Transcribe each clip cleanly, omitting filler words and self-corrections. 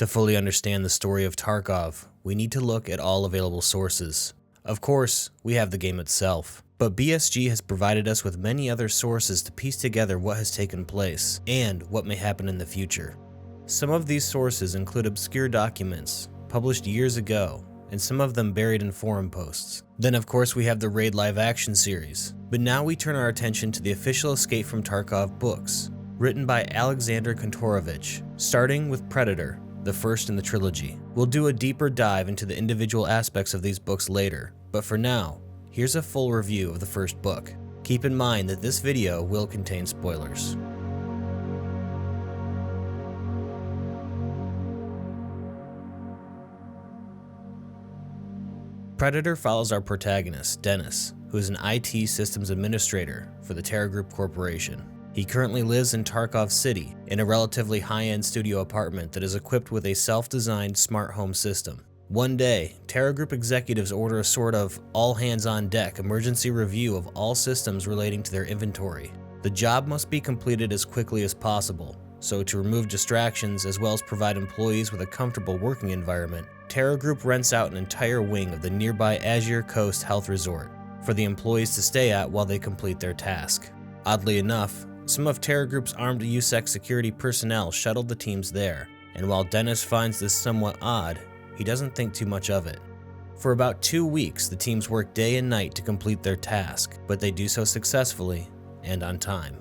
To fully understand the story of Tarkov, we need to look at all available sources. Of course, we have the game itself, but BSG has provided us with many other sources to piece together what has taken place and what may happen in the future. Some of these sources include obscure documents published years ago, and some of them buried in forum posts. Then of course we have the Raid live action series, but now we turn our attention to the official Escape From Tarkov books, written by Alexander Kontorovich, starting with Predator, the first in the trilogy. We'll do a deeper dive into the individual aspects of these books later, but for now, here's a full review of the first book. Keep in mind that this video will contain spoilers. Predator follows our protagonist, Denis, who is an IT systems administrator for the Terragroup Corporation. He currently lives in Tarkov City in a relatively high-end studio apartment that is equipped with a self-designed smart home system. One day, Terragroup executives order a sort of all-hands-on-deck emergency review of all systems relating to their inventory. The job must be completed as quickly as possible, so to remove distractions as well as provide employees with a comfortable working environment, Terragroup rents out an entire wing of the nearby Azure Coast Health Resort for the employees to stay at while they complete their task. Oddly enough, some of Terragroup's armed USEC security personnel shuttled the teams there, and while Denis finds this somewhat odd, he doesn't think too much of it. For about 2 weeks, the teams work day and night to complete their task, but they do so successfully and on time.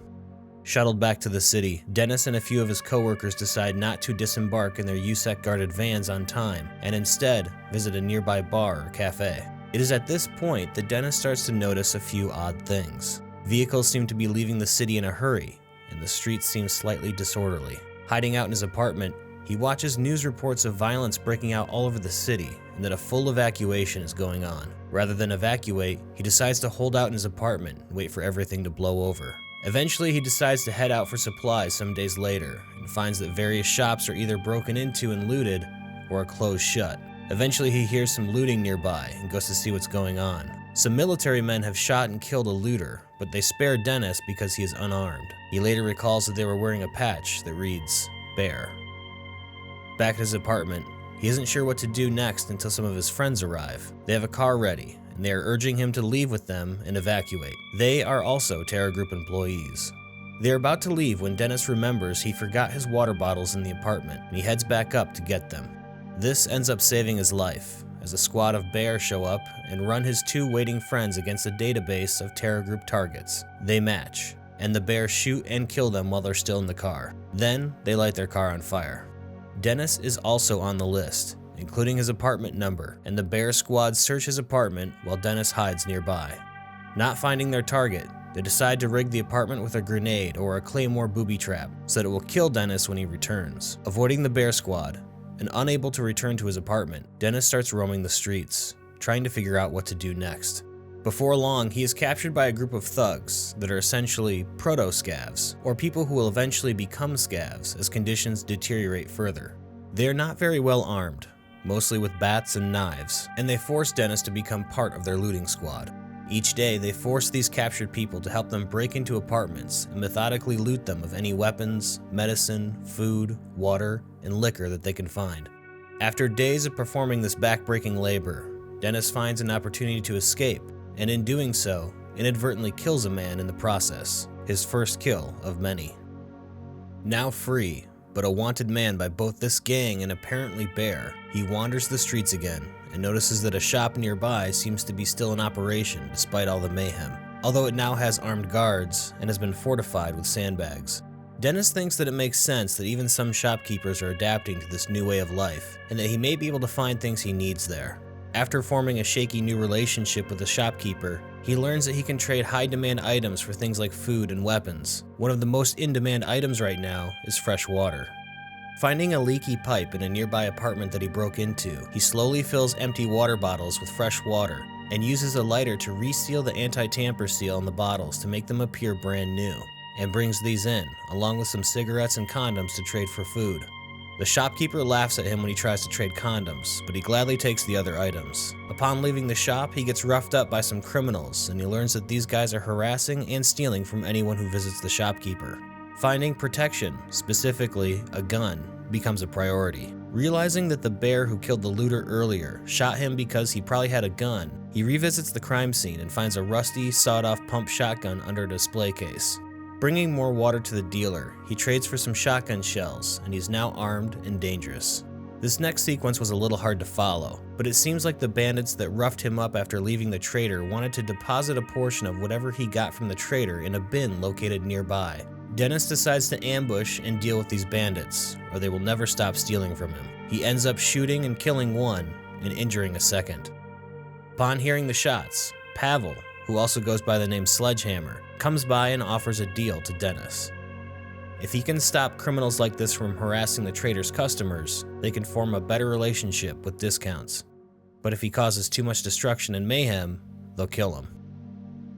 Shuttled back to the city, Denis and a few of his coworkers decide not to disembark in their USEC-guarded vans on time, and instead visit a nearby bar or cafe. It is at this point that Denis starts to notice a few odd things. Vehicles seem to be leaving the city in a hurry, and the streets seem slightly disorderly. Hiding out in his apartment, he watches news reports of violence breaking out all over the city and that a full evacuation is going on. Rather than evacuate, he decides to hold out in his apartment and wait for everything to blow over. Eventually, he decides to head out for supplies some days later and finds that various shops are either broken into and looted or are closed shut. Eventually, he hears some looting nearby and goes to see what's going on. Some military men have shot and killed a looter, but they spare Denis because he is unarmed. He later recalls that they were wearing a patch that reads, "Bear." Back at his apartment, he isn't sure what to do next until some of his friends arrive. They have a car ready, and they are urging him to leave with them and evacuate. They are also Terragroup employees. They are about to leave when Denis remembers he forgot his water bottles in the apartment, and he heads back up to get them. This ends up saving his life, as a squad of bears show up and run his 2 waiting friends against a database of Terragroup targets. They match, and the bears shoot and kill them while they're still in the car. Then, they light their car on fire. Denis is also on the list, including his apartment number, and the bear squad search his apartment while Denis hides nearby. Not finding their target, they decide to rig the apartment with a grenade or a claymore booby trap so that it will kill Denis when he returns. Avoiding the bear squad, and unable to return to his apartment, Denis starts roaming the streets, trying to figure out what to do next. Before long, he is captured by a group of thugs that are essentially proto-scavs, or people who will eventually become scavs as conditions deteriorate further. They are not very well armed, mostly with bats and knives, and they force Denis to become part of their looting squad. Each day, they force these captured people to help them break into apartments and methodically loot them of any weapons, medicine, food, water, and liquor that they can find. After days of performing this back-breaking labor, Denis finds an opportunity to escape, and in doing so, inadvertently kills a man in the process, his first kill of many. Now free, but a wanted man by both this gang and apparently Bear, he wanders the streets again and notices that a shop nearby seems to be still in operation despite all the mayhem, although it now has armed guards and has been fortified with sandbags. Denis thinks that it makes sense that even some shopkeepers are adapting to this new way of life, and that he may be able to find things he needs there. After forming a shaky new relationship with the shopkeeper, he learns that he can trade high-demand items for things like food and weapons. One of the most in-demand items right now is fresh water. Finding a leaky pipe in a nearby apartment that he broke into, he slowly fills empty water bottles with fresh water and uses a lighter to reseal the anti-tamper seal on the bottles to make them appear brand new, and brings these in, along with some cigarettes and condoms to trade for food. The shopkeeper laughs at him when he tries to trade condoms, but he gladly takes the other items. Upon leaving the shop, he gets roughed up by some criminals, and he learns that these guys are harassing and stealing from anyone who visits the shopkeeper. Finding protection, specifically a gun, becomes a priority. Realizing that the bear who killed the looter earlier shot him because he probably had a gun, he revisits the crime scene and finds a rusty, sawed-off pump shotgun under a display case. Bringing more water to the dealer, he trades for some shotgun shells, and he's now armed and dangerous. This next sequence was a little hard to follow, but it seems like the bandits that roughed him up after leaving the trader wanted to deposit a portion of whatever he got from the trader in a bin located nearby. Denis decides to ambush and deal with these bandits, or they will never stop stealing from him. He ends up shooting and killing one, and injuring a second. Upon hearing the shots, Pavel, who also goes by the name Sledgehammer, comes by and offers a deal to Denis. If he can stop criminals like this from harassing the trader's customers, they can form a better relationship with discounts. But if he causes too much destruction and mayhem, they'll kill him.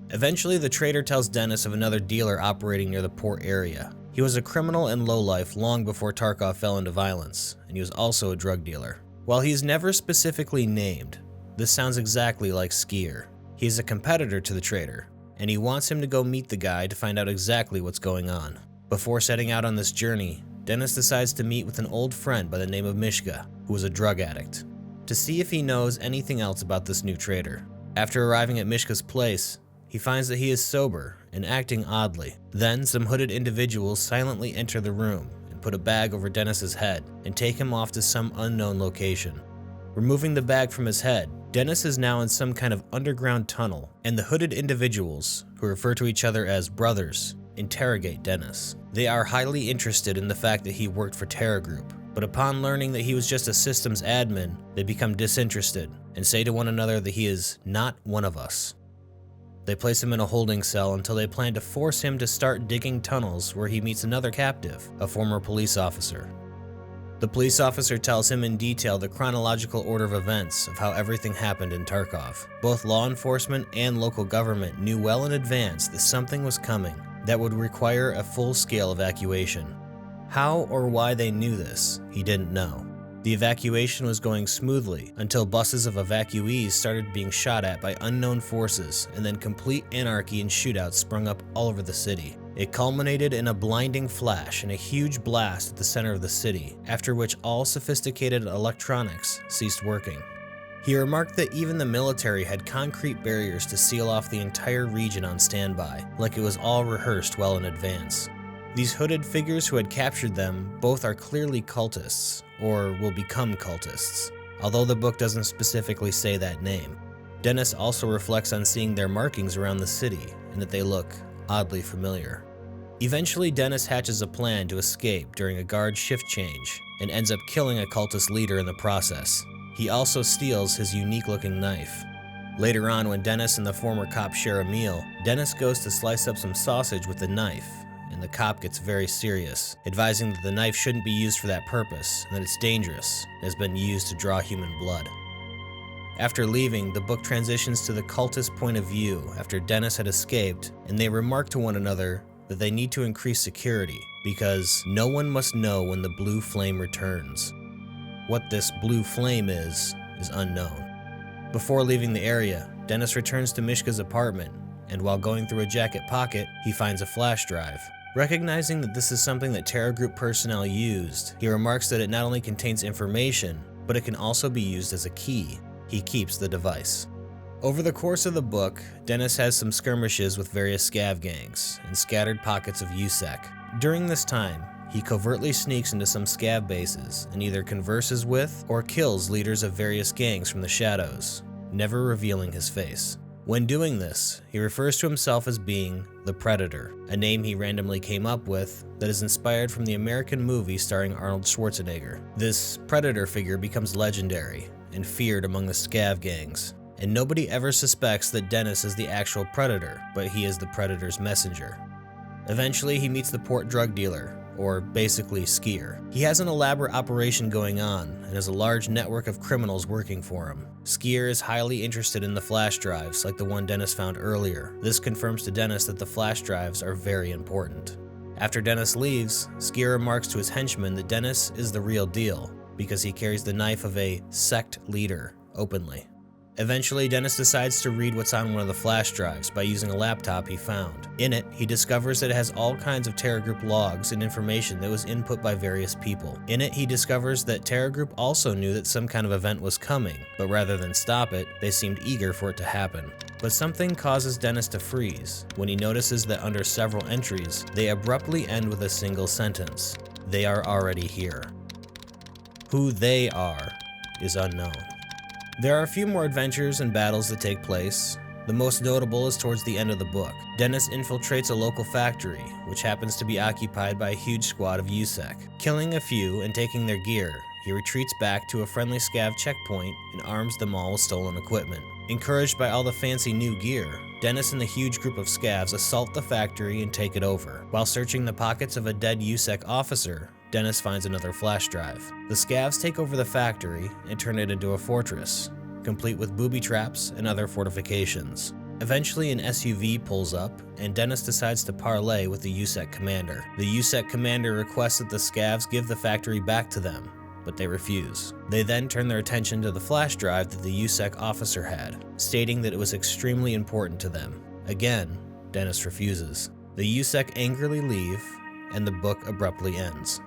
Eventually, the trader tells Denis of another dealer operating near the port area. He was a criminal and lowlife long before Tarkov fell into violence, and he was also a drug dealer. While he's never specifically named, this sounds exactly like Skier. He's a competitor to the trader, and he wants him to go meet the guy to find out exactly what's going on. Before setting out on this journey, Denis decides to meet with an old friend by the name of Mishka, who was a drug addict, to see if he knows anything else about this new trader. After arriving at Mishka's place, he finds that he is sober and acting oddly. Then some hooded individuals silently enter the room and put a bag over Denis's head and take him off to some unknown location. Removing the bag from his head, Denis is now in some kind of underground tunnel, and the hooded individuals, who refer to each other as brothers, interrogate Denis. They are highly interested in the fact that he worked for Terragroup, but upon learning that he was just a systems admin, they become disinterested and say to one another that he is not one of us. They place him in a holding cell until they plan to force him to start digging tunnels where he meets another captive, a former police officer. The police officer tells him in detail the chronological order of events of how everything happened in Tarkov. Both law enforcement and local government knew well in advance that something was coming that would require a full-scale evacuation. How or why they knew this, he didn't know. The evacuation was going smoothly until buses of evacuees started being shot at by unknown forces, and then complete anarchy and shootouts sprung up all over the city. It culminated in a blinding flash and a huge blast at the center of the city, after which all sophisticated electronics ceased working. He remarked that even the military had concrete barriers to seal off the entire region on standby, like it was all rehearsed well in advance. These hooded figures who had captured them both are clearly cultists, or will become cultists, although the book doesn't specifically say that name. Denis also reflects on seeing their markings around the city, and that they look oddly familiar. Eventually, Denis hatches a plan to escape during a guard shift change, and ends up killing a cultist leader in the process. He also steals his unique-looking knife. Later on, when Denis and the former cop share a meal, Denis goes to slice up some sausage with the knife, and the cop gets very serious, advising that the knife shouldn't be used for that purpose, and that it's dangerous, and has been used to draw human blood. After leaving, the book transitions to the cultist point of view after Denis had escaped, and they remark to one another that they need to increase security, because no one must know when the blue flame returns. What this blue flame is unknown. Before leaving the area, Denis returns to Mishka's apartment, and while going through a jacket pocket, he finds a flash drive. Recognizing that this is something that Terragroup personnel used, he remarks that it not only contains information, but it can also be used as a key. He keeps the device. Over the course of the book, Denis has some skirmishes with various scav gangs and scattered pockets of USEC. During this time, he covertly sneaks into some scav bases and either converses with or kills leaders of various gangs from the shadows, never revealing his face. When doing this, he refers to himself as being the Predator, a name he randomly came up with that is inspired from the American movie starring Arnold Schwarzenegger. This Predator figure becomes legendary and feared among the scav gangs, and nobody ever suspects that Denis is the actual Predator, but he is the Predator's messenger. Eventually, he meets the port drug dealer, or basically Skier. He has an elaborate operation going on and has a large network of criminals working for him. Skier is highly interested in the flash drives like the one Denis found earlier. This confirms to Denis that the flash drives are very important. After Denis leaves, Skier remarks to his henchman that Denis is the real deal because he carries the knife of a sect leader openly. Eventually, Denis decides to read what's on one of the flash drives by using a laptop he found. In it, he discovers that it has all kinds of Terragroup logs and information that was input by various people. In it, he discovers that Terragroup also knew that some kind of event was coming, but rather than stop it, they seemed eager for it to happen. But something causes Denis to freeze when he notices that under several entries, they abruptly end with a single sentence. They are already here. Who they are is unknown. There are a few more adventures and battles that take place. The most notable is towards the end of the book. Denis infiltrates a local factory, which happens to be occupied by a huge squad of USEC. Killing a few and taking their gear, he retreats back to a friendly scav checkpoint and arms them all with stolen equipment. Encouraged by all the fancy new gear, Denis and the huge group of scavs assault the factory and take it over. While searching the pockets of a dead USEC officer, Denis finds another flash drive. The scavs take over the factory and turn it into a fortress, complete with booby traps and other fortifications. Eventually, an SUV pulls up, and Denis decides to parley with the USEC commander. The USEC commander requests that the scavs give the factory back to them, but they refuse. They then turn their attention to the flash drive that the USEC officer had, stating that it was extremely important to them. Again, Denis refuses. The USEC angrily leave, and the book abruptly ends.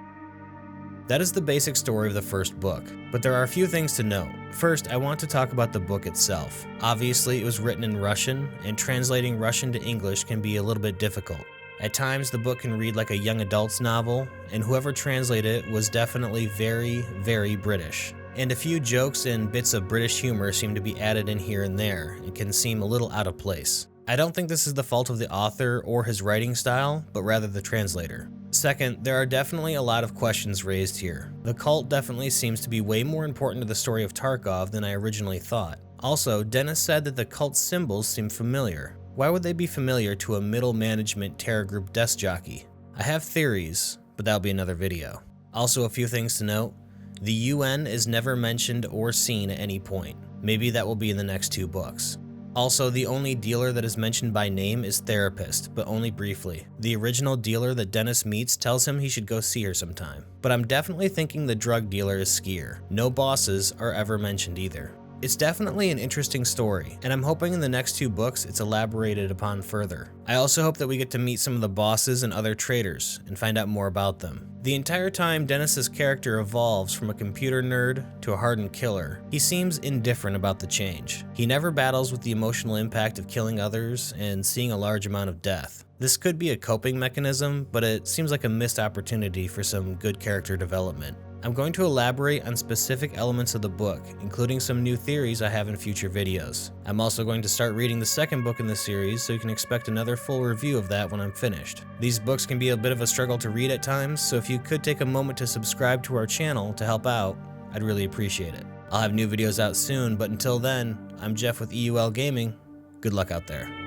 That is the basic story of the first book, but there are a few things to note. First, I want to talk about the book itself. Obviously, it was written in Russian, and translating Russian to English can be a little bit difficult. At times, the book can read like a young adult's novel, and whoever translated it was definitely very, very British. And a few jokes and bits of British humor seem to be added in here and there, and can seem a little out of place. I don't think this is the fault of the author or his writing style, but rather the translator. Second, there are definitely a lot of questions raised here. The cult definitely seems to be way more important to the story of Tarkov than I originally thought. Also, Denis said that the cult symbols seem familiar. Why would they be familiar to a middle management Terragroup desk jockey? I have theories, but that'll be another video. Also, a few things to note. The UN is never mentioned or seen at any point. Maybe that will be in the next 2 books. Also, the only dealer that is mentioned by name is Therapist, but only briefly. The original dealer that Denis meets tells him he should go see her sometime. But I'm definitely thinking the drug dealer is Skier. No bosses are ever mentioned either. It's definitely an interesting story, and I'm hoping in the next 2 books it's elaborated upon further. I also hope that we get to meet some of the bosses and other traitors, and find out more about them. The entire time Denis's character evolves from a computer nerd to a hardened killer, he seems indifferent about the change. He never battles with the emotional impact of killing others and seeing a large amount of death. This could be a coping mechanism, but it seems like a missed opportunity for some good character development. I'm going to elaborate on specific elements of the book, including some new theories I have in future videos. I'm also going to start reading the second book in the series, so you can expect another full review of that when I'm finished. These books can be a bit of a struggle to read at times, so if you could take a moment to subscribe to our channel to help out, I'd really appreciate it. I'll have new videos out soon, but until then, I'm Jeff with EUL Gaming. Good luck out there.